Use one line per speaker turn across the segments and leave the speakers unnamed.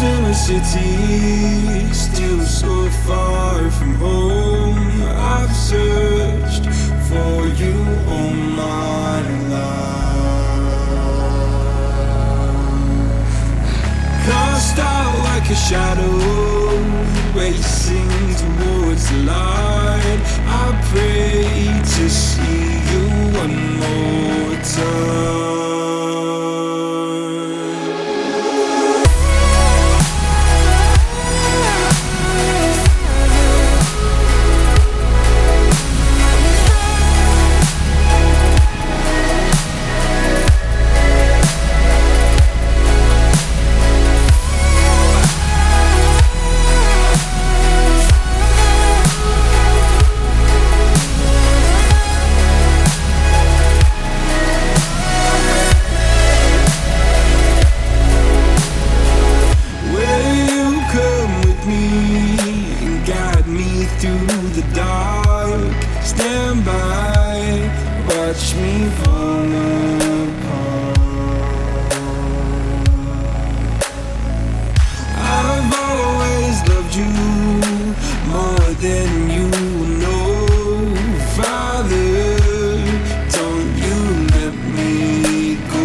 in a city, still so far from home. I've searched for you all my life. Cast out like a shadow, racing towards the light. I pray to see you one more time. Through the dark, stand by, watch me fall apart. I've always loved you more than you know. Father, don't you let me go.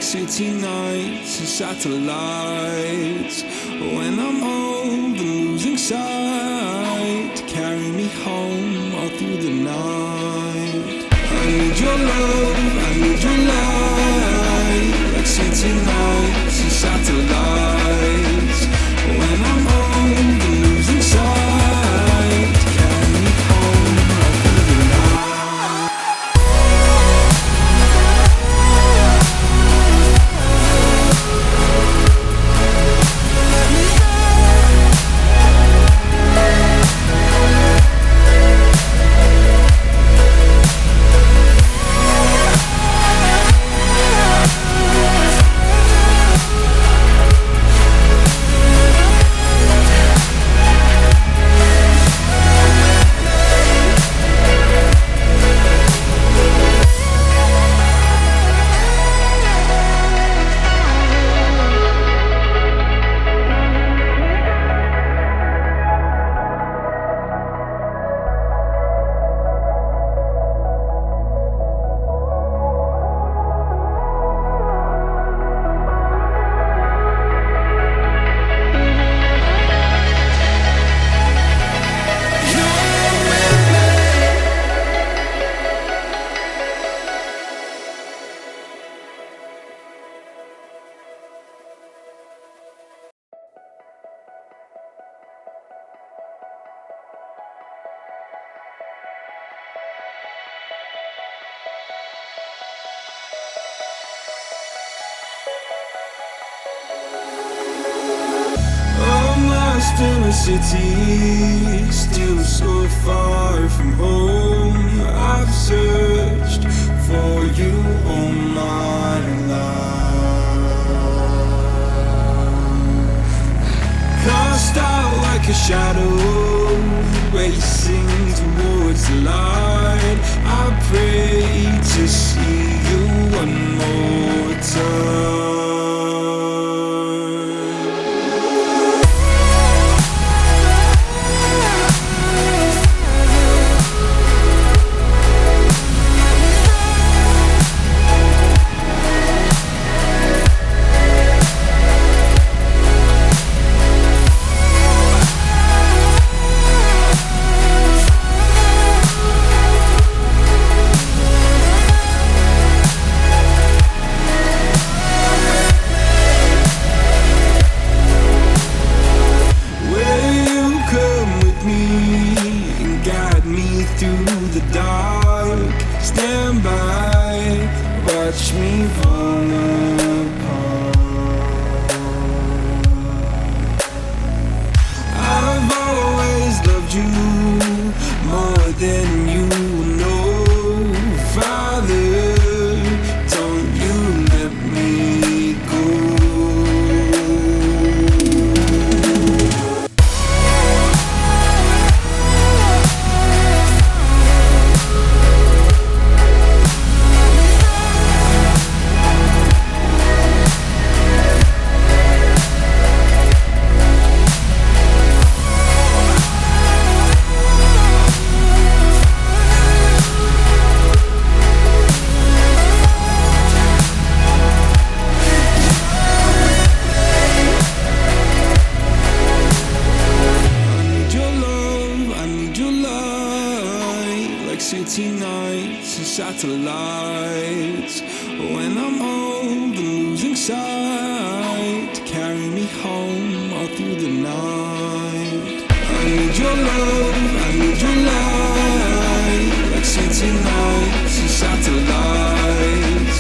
City nights and satellites. When I'm old and losing sight, carry me home all through the night. I need your love, I need your light. Like city nights and satellites. When I'm old and losing sight, carry me home all through the night. In a city, still so far from home. I've searched for you all my life. Cast out like a shadow, racing towards the light. I pray to see you one more time. through the dark. stand by, watch me fall apart. I've always loved you more than you know. Father, don't you let me go. City nights and satellites. When I'm old and losing sight, carry me home all through the night. I need your love, I need your light, like city nights and satellites.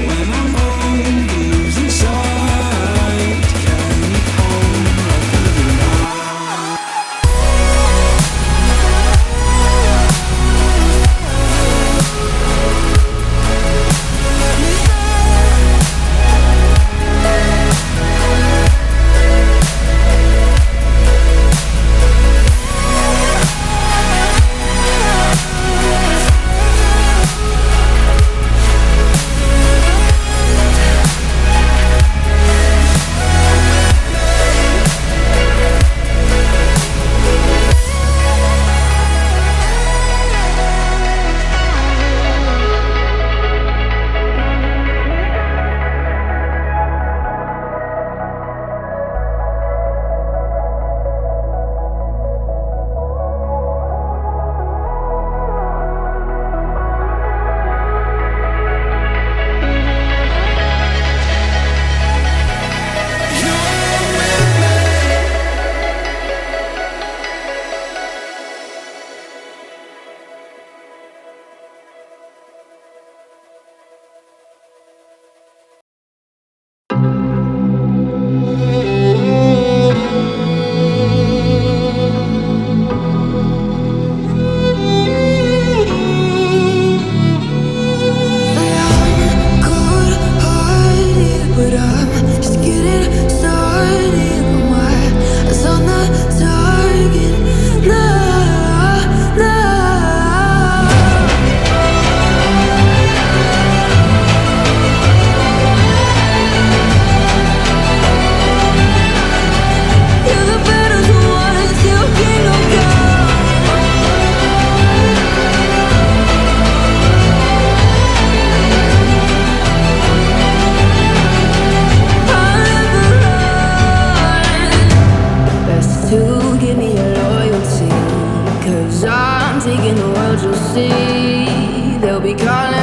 When I'm old and losing sight, carry me home all through the night.
Taking the world, you'll see. They'll be calling